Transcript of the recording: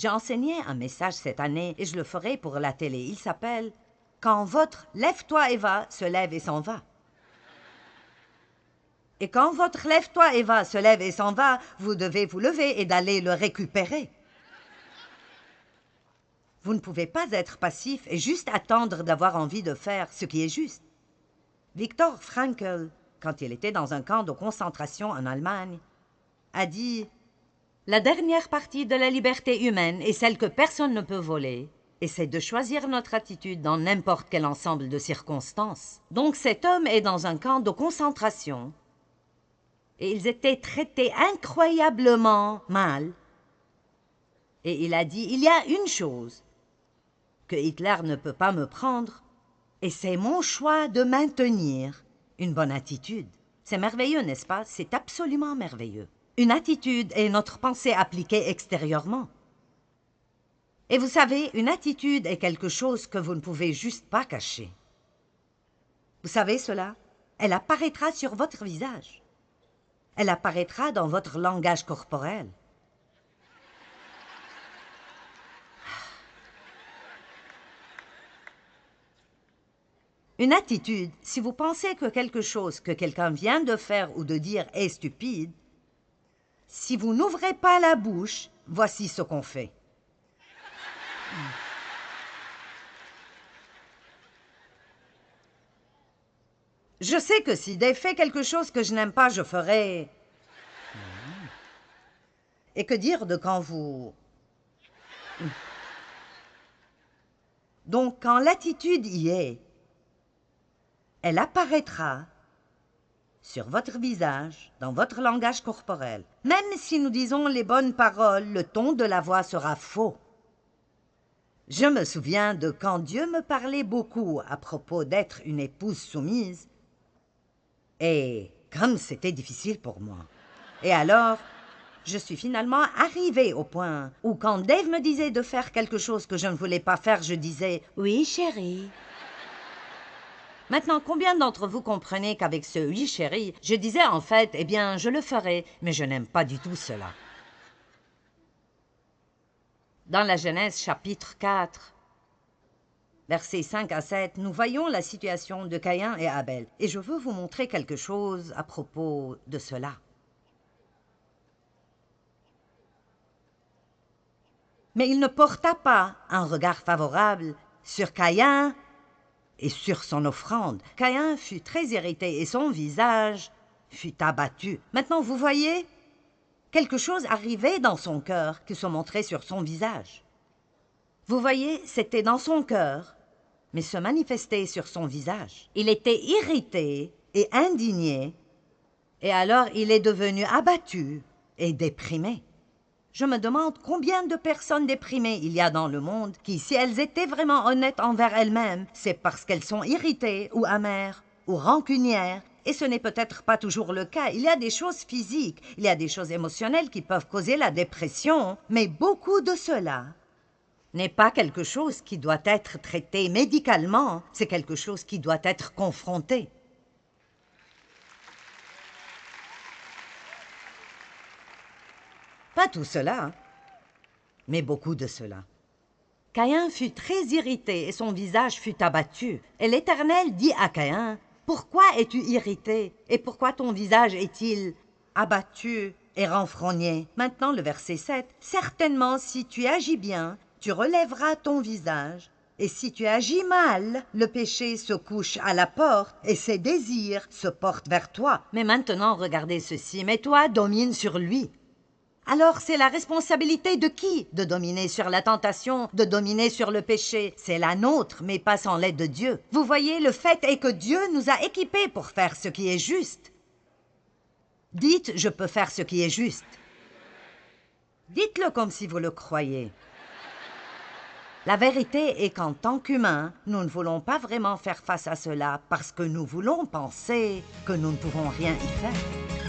J'ai enseigné un message cette année et je le ferai pour la télé. Il s'appelle « Quand votre lève-toi et va se lève et s'en va ». Et quand votre lève-toi et va se lève et s'en va, vous devez vous lever et d'aller le récupérer. Vous ne pouvez pas être passif et juste attendre d'avoir envie de faire ce qui est juste. Viktor Frankl, quand il était dans un camp de concentration en Allemagne, a dit « La dernière partie de la liberté humaine est celle que personne ne peut voler, et c'est de choisir notre attitude dans n'importe quel ensemble de circonstances. » Donc cet homme est dans un camp de concentration, et ils étaient traités incroyablement mal. Et il a dit « Il y a une chose que Hitler ne peut pas me prendre, et c'est mon choix de maintenir une bonne attitude. » C'est merveilleux, n'est-ce pas? C'est absolument merveilleux. Une attitude est notre pensée appliquée extérieurement. Et vous savez, une attitude est quelque chose que vous ne pouvez juste pas cacher. Vous savez cela? Elle apparaîtra sur votre visage. Elle apparaîtra dans votre langage corporel. Une attitude, si vous pensez que quelque chose que quelqu'un vient de faire ou de dire est stupide, si vous n'ouvrez pas la bouche, voici ce qu'on fait. Je sais que si Dave fait quelque chose que je n'aime pas, je ferai... Et que dire de quand vous... Donc, quand l'attitude y est, elle apparaîtra sur votre visage, dans votre langage corporel. Même si nous disons les bonnes paroles, le ton de la voix sera faux. Je me souviens de quand Dieu me parlait beaucoup à propos d'être une épouse soumise, et comme c'était difficile pour moi. Et alors, je suis finalement arrivée au point où quand Dave me disait de faire quelque chose que je ne voulais pas faire, je disais « Oui, chérie ». Maintenant, combien d'entre vous comprenez qu'avec ce « oui, chérie », je disais en fait « Eh bien, je le ferai », mais je n'aime pas du tout cela. Dans la Genèse chapitre 4, versets 5 à 7, nous voyons la situation de Caïn et Abel. Et je veux vous montrer quelque chose à propos de cela. Mais il ne porta pas un regard favorable sur Caïn et sur son offrande. Caïn fut très irrité et son visage fut abattu. Maintenant, vous voyez, quelque chose arrivait dans son cœur qui se montrait sur son visage. Vous voyez, c'était dans son cœur, mais se manifestait sur son visage. Il était irrité et indigné, et alors il est devenu abattu et déprimé. Je me demande combien de personnes déprimées il y a dans le monde qui, si elles étaient vraiment honnêtes envers elles-mêmes, c'est parce qu'elles sont irritées ou amères ou rancunières. Et ce n'est peut-être pas toujours le cas. Il y a des choses physiques, il y a des choses émotionnelles qui peuvent causer la dépression, mais beaucoup de cela n'est pas quelque chose qui doit être traité médicalement, c'est quelque chose qui doit être confronté. Pas tout cela, mais beaucoup de cela. Caïn fut très irrité et son visage fut abattu. Et l'Éternel dit à Caïn, « Pourquoi es-tu irrité et pourquoi ton visage est-il abattu et renfrogné ?» Maintenant le verset 7, « Certainement si tu agis bien, tu relèveras ton visage. Et si tu agis mal, le péché se couche à la porte et ses désirs se portent vers toi. Mais maintenant regardez ceci, mais toi domine sur lui. » Alors c'est la responsabilité de qui de dominer sur la tentation, de dominer sur le péché? C'est la nôtre, mais pas sans l'aide de Dieu. Vous voyez, le fait est que Dieu nous a équipés pour faire ce qui est juste. Dites, je peux faire ce qui est juste. Dites-le comme si vous le croyez. La vérité est qu'en tant qu'humains, nous ne voulons pas vraiment faire face à cela parce que nous voulons penser que nous ne pouvons rien y faire.